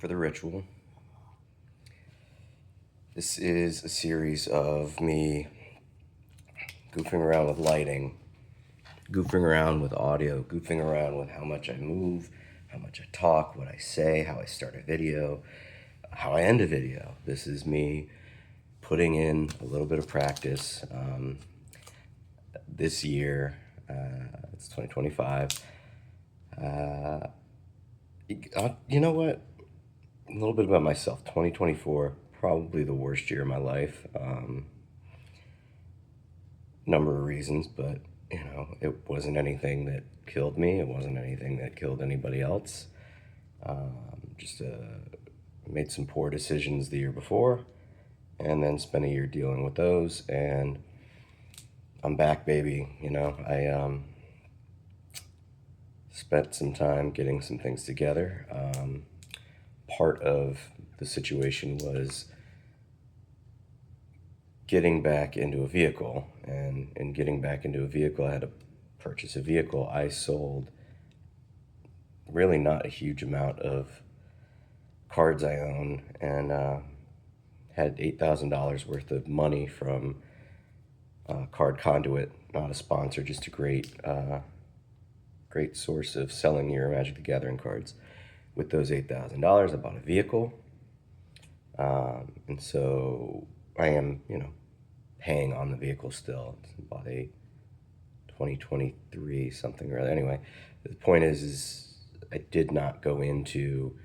for the ritual. This is a series of me goofing around with lighting, goofing around with audio, goofing around with how much I move, how much I talk, what I say, how I start a video, how I end a video. This is me putting in a little bit of practice. This year, it's 2025. You know what? A little bit about myself. 2024, probably the worst year of my life. Number of reasons, but it wasn't anything that killed me. It wasn't anything that killed anybody else. Just made some poor decisions the year before, and then spent a year dealing with those. And I'm back, baby. I spent some time getting some things together. Part of the situation was getting back into a vehicle, and in getting back into a vehicle, I had to purchase a vehicle. I sold really not a huge amount of cards I own, and had $8,000 worth of money from Card Conduit, not a sponsor, just a great source of selling your Magic the Gathering cards. With those $8,000, I bought a vehicle, and so I am, paying on the vehicle still. I bought a 2023 something or other. Anyway, the point is I did not go into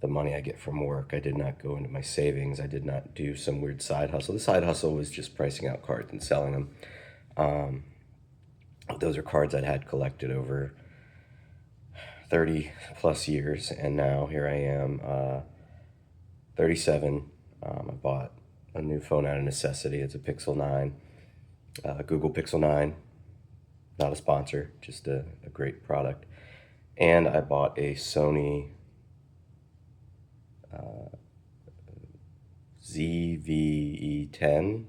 the money I get from work. I did not go into my savings. I did not do some weird side hustle. The side hustle was just pricing out cards and selling them. Those are cards I'd had collected over 30 plus years, and now here I am, 37. I bought a new phone out of necessity. It's a Pixel 9, Google Pixel 9, not a sponsor, just a great product. And I bought a Sony ZV-E10.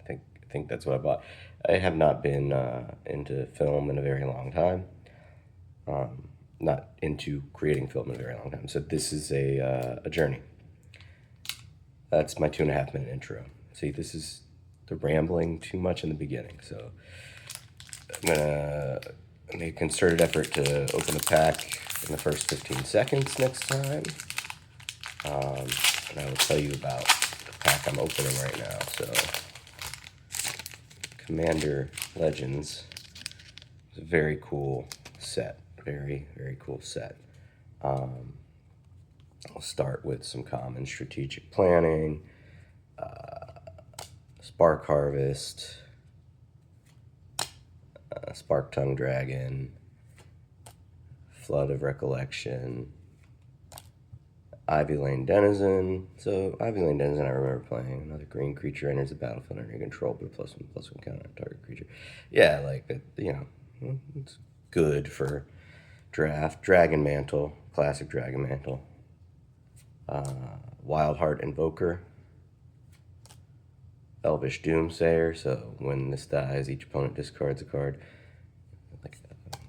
I think that's what I bought. I have not been into film in a very long time. Not into creating film in a very long time. So this is a journey. That's my 2.5 minute intro. See, this is the rambling too much in the beginning. So I'm gonna make a concerted effort to open a pack in the first 15 seconds next time. And I will tell you about the pack I'm opening right now. So Commander Legends is a very cool set. Very, very cool set. I'll start with some common strategic planning, Spark Harvest, Spark Tongue Dragon, Flood of Recollection, Ivy Lane Denizen. So Ivy Lane Denizen I remember playing. Another green creature enters the battlefield under your control, but a +1/+1 counter on target creature. Yeah, like that, it's good for draft. Dragon Mantle, classic Dragon Mantle. Wildheart Invoker, Elvish Doomsayer. So when this dies, each opponent discards a card. Like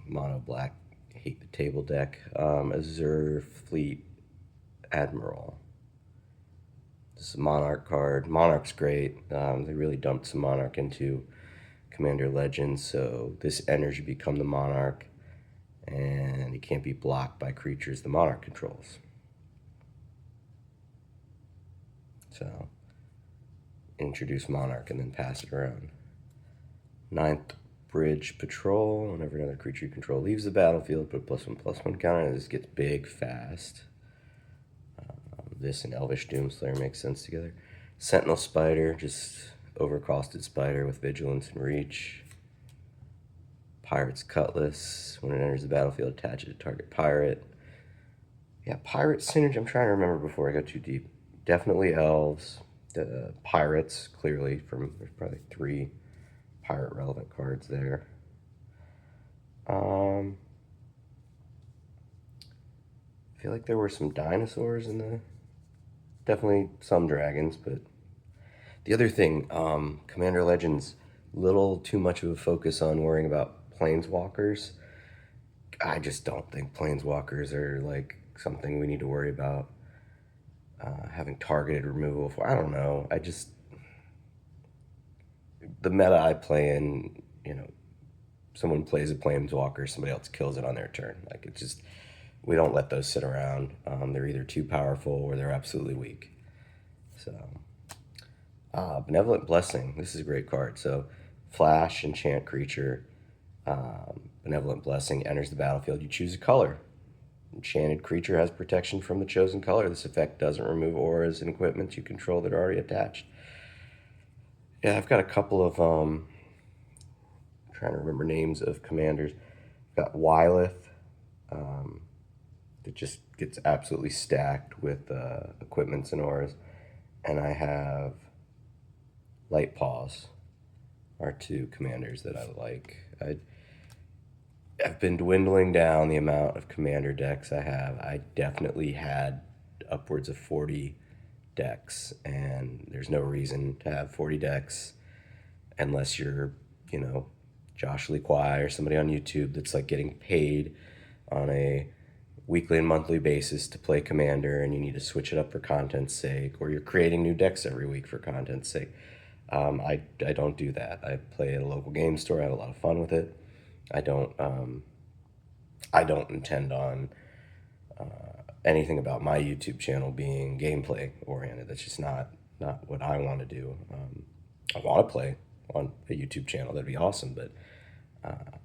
mono black, hate the table deck. Azure Fleet Admiral. This is a Monarch card. Monarch's great. They really dumped some Monarch into Commander Legends, so this energy become the Monarch, and it can't be blocked by creatures the Monarch controls. So introduce Monarch and then pass it around. 9th Bridge Patrol. Whenever another creature you control leaves the battlefield, put a +1/+1 counter, and this gets big fast. This and Elvish Doomslayer makes sense together. Sentinel Spider, just overcosted spider with vigilance and reach. Pirate's Cutlass. When it enters the battlefield, attach it to target pirate. Yeah, pirate synergy. I'm trying to remember before I go too deep. Definitely elves. The pirates, clearly, there's probably 3 pirate relevant cards there. I feel like there were some dinosaurs in the... Definitely some dragons, but... The other thing, Commander Legends, little too much of a focus on worrying about planeswalkers. I just don't think planeswalkers are like something we need to worry about. having targeted removal for, I don't know. The meta I play in, someone plays a Planeswalker, somebody else kills it on their turn. Like, it just, we don't let those sit around. They're either too powerful or they're absolutely weak. So, Benevolent Blessing. This is a great card. So, flash, enchant creature. Benevolent Blessing enters the battlefield. You choose a color. Enchanted creature has protection from the chosen color. This effect doesn't remove auras and equipment you control that are already attached. Yeah, I've got a couple of trying to remember names of commanders. I've got Wylith, that just gets absolutely stacked with equipments and auras, and I have Light Paws. Are two commanders that I like. I've been dwindling down the amount of commander decks I have. I definitely had upwards of 40 decks, and there's no reason to have 40 decks unless you're, Josh Lee Kwai or somebody on YouTube that's like getting paid on a weekly and monthly basis to play Commander, and you need to switch it up for content's sake, or you're creating new decks every week for content's sake. I don't do that. I play at a local game store. I have a lot of fun with it. I don't intend on anything about my YouTube channel being gameplay oriented. That's just not what I want to do. I want to play on a YouTube channel. That'd be awesome, but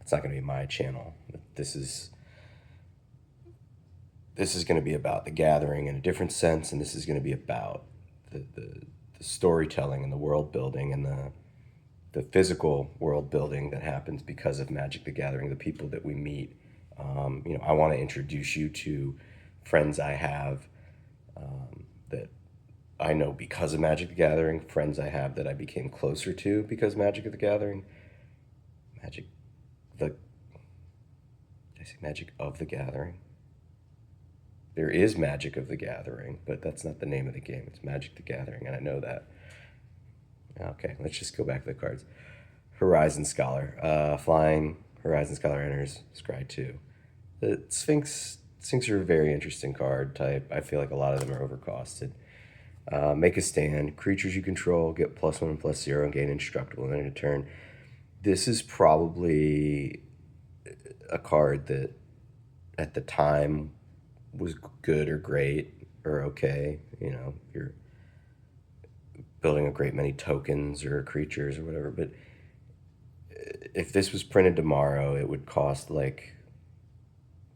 it's not going to be my channel. This is going to be about the gathering in a different sense, and this is going to be about the storytelling and the world building and the physical world building that happens because of Magic the Gathering, the people that we meet. I want to introduce you to friends I have that I know because of Magic the Gathering, friends I have that I became closer to because of Magic of the Gathering. Did I say Magic of the Gathering? There is Magic of the Gathering, but that's not the name of the game. It's Magic the Gathering, and I know that. Okay, let's just go back to the cards. Horizon Scholar. Flying Horizon Scholar enters Scry 2. The Sphinx are a very interesting card type. I feel like a lot of them are overcosted. Make a stand. Creatures you control get +1/+0 and gain indestructible in a turn. This is probably a card that at the time was good or great or okay. You're building a great many tokens or creatures or whatever. But if this was printed tomorrow, it would cost like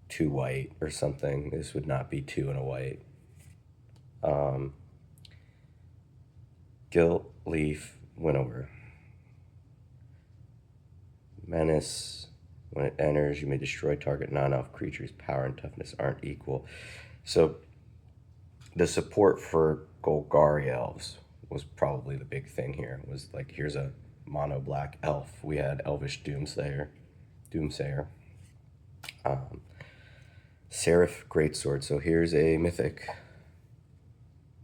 2 white or something. This would not be 2 and a white. Gilt Leaf Winnower. Menace. When it enters, you may destroy target non-elf creatures. Power and toughness aren't equal. So the support for Golgari elves was probably the big thing here. It was like, here's a mono black elf. We had Elvish Doomsayer. Seraph Greatsword. So here's a mythic.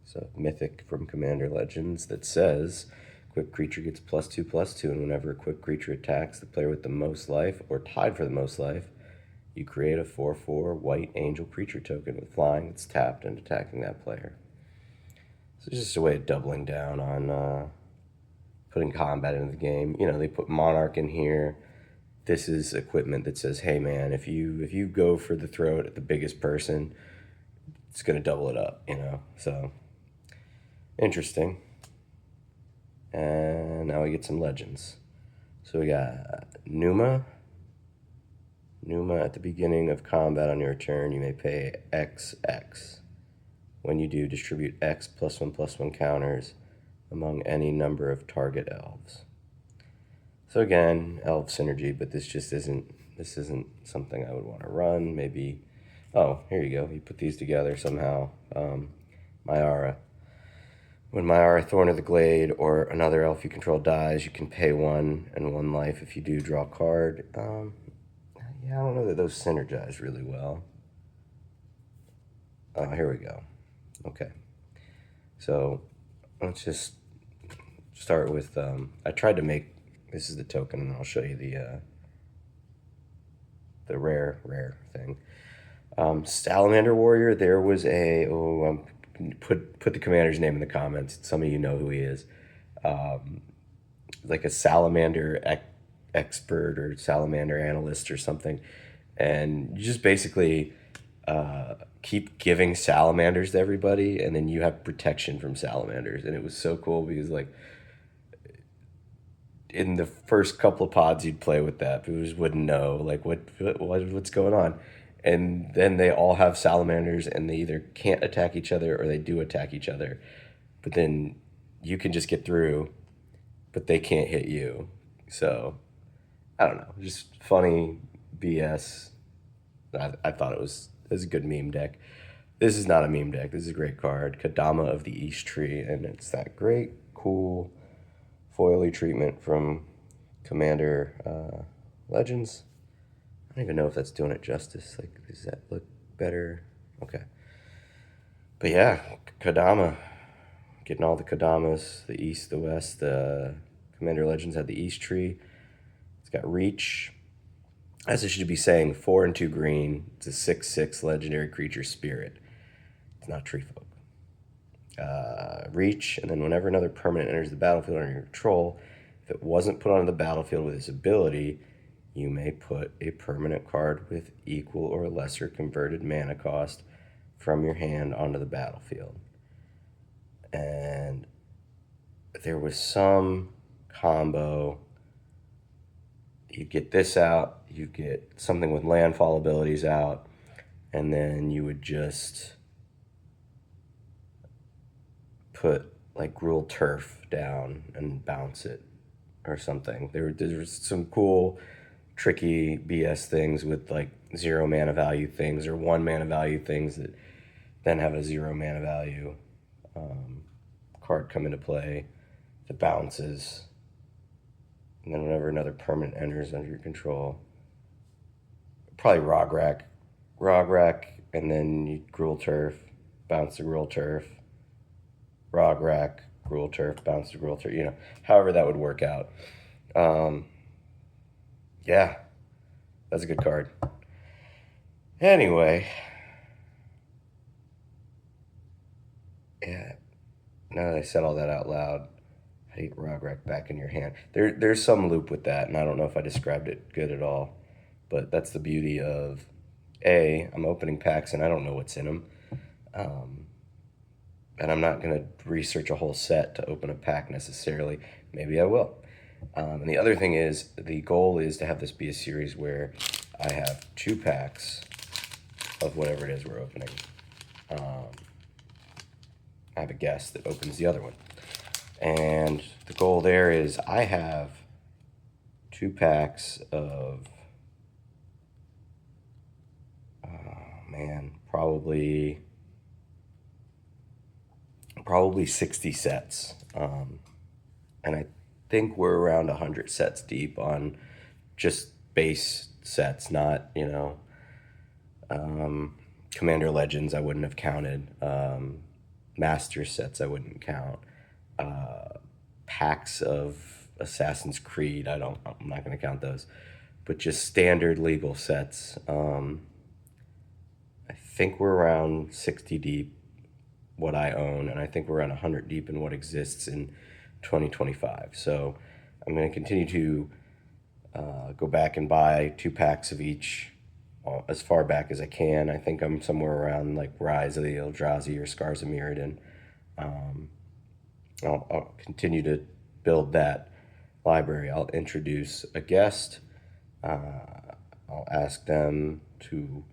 So mythic from Commander Legends that says equipped creature gets +2/+2, and whenever a equipped creature attacks the player with the most life or tied for the most life, you create a 4/4 white angel creature token with flying that's tapped and attacking that player. So it's just a way of doubling down on putting combat into the game. They put Monarch in here. This is equipment that says, hey man, if you go for the throat at the biggest person, it's going to double it up, So interesting. And now we get some legends. So we got Numa. At the beginning of combat on your turn, you may pay XX. When you do, distribute X +1/+1 counters among any number of target elves. So again, elf synergy, but this isn't something I would want to run. Maybe, oh, here you go. You put these together somehow. Myara. When Myara, Thorn of the Glade, or another elf you control dies, you can pay 1 and 1 life. If you do, draw a card. Yeah, I don't know that those synergize really well. Here we go. Okay. So let's just start with, I tried to make, this is the token, and I'll show you the rare thing. Salamander Warrior, there was I'm put the commander's name in the comments. Some of you know who he is. Like a salamander expert or salamander analyst or something, and you just basically keep giving salamanders to everybody, and then you have protection from salamanders. And it was so cool because like in the first couple of pods you'd play with that, people just wouldn't know like what's going on. And then they all have salamanders, and they either can't attack each other or they do attack each other. But then you can just get through, but they can't hit you. So I don't know, just funny BS. I thought it was a good meme deck. This is not a meme deck. This is a great card, Kadama of the East Tree, and it's that great, cool foily treatment from Commander Legends. I don't even know if that's doing it justice. Like, does that look better? Okay. But yeah, Kadama. Getting all the Kadamas, the East, the West. Commander Legends had the East Tree. It's got Reach. As it should be saying, 4 and 2 green. It's a 6/6 legendary creature spirit. It's not tree folk. Reach, and then whenever another permanent enters the battlefield under your control, if it wasn't put onto the battlefield with its ability, you may put a permanent card with equal or lesser converted mana cost from your hand onto the battlefield. And there was some combo. You get this out, you get something with landfall abilities out, and then you would just put like Gruul Turf down and bounce it or something. There was some cool, tricky BS things with like 0 mana value things or 1 mana value things that then have a 0 mana value card come into play that bounces. And then whenever another permanent enters under your control, probably Rograk, and then you Gruul Turf, bounce the Gruul Turf, Rograk, Gruul Turf, bounce the Gruul Turf, you know, however that would work out. Yeah, that's a good card. Anyway, yeah, now that I said all that out loud, I hate Rograk back in your hand. There's some loop with that, and I don't know if I described it good at all, but that's the beauty of, I'm opening packs and I don't know what's in them. And I'm not going to research a whole set to open a pack necessarily. Maybe I will. And the other thing is, the goal is to have this be a series where I have 2 packs of whatever it is we're opening. I have a guest that opens the other one. And the goal there is I have 2 packs of, probably 60 sets. And I think we're around 100 sets deep on just base sets, not, Commander Legends I wouldn't have counted. Master sets I wouldn't count. Packs of Assassin's Creed, I'm not going to count those. But just standard legal sets. I think we're around 60 deep what I own, and I think we're around 100 deep in what exists in 2025. So I'm going to continue to go back and buy 2 packs of each as far back as I can. I think I'm somewhere around like Rise of the Eldrazi or Scars of Mirrodin. I'll continue to build that library. I'll introduce a guest. I'll ask them to,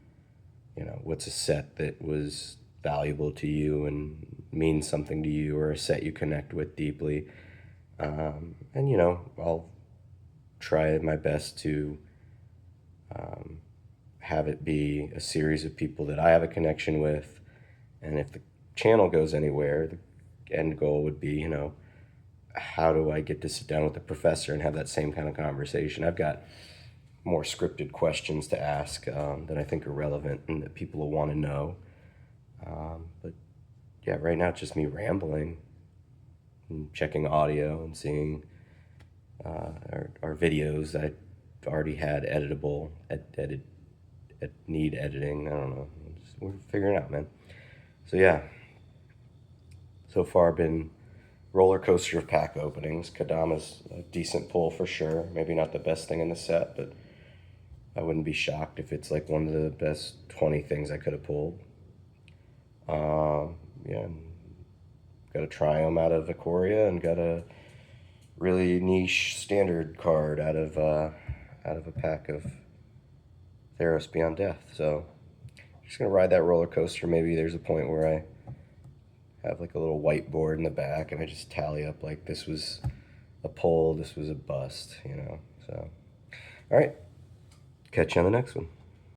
what's a set that was valuable to you and means something to you, or a set you connect with deeply. And, I'll try my best to have it be a series of people that I have a connection with. And if the channel goes anywhere, the end goal would be, how do I get to sit down with the professor and have that same kind of conversation? I've got more scripted questions to ask that I think are relevant and that people will want to know. But yeah, right now it's just me rambling and checking audio and seeing our videos that I already had editable, need editing. I don't know. We're figuring it out, man. So yeah, so far been roller coaster of pack openings. Kadama's a decent pull for sure. Maybe not the best thing in the set, but I wouldn't be shocked if it's like one of the best 20 things I could have pulled. Yeah, got a Triome out of Ikoria and got a really niche standard card out of a pack of Theros Beyond Death. So just gonna ride that roller coaster. Maybe there's a point where I have like a little whiteboard in the back and I just tally up like this was a pull, this was a bust, you know. So all right, catch you on the next one.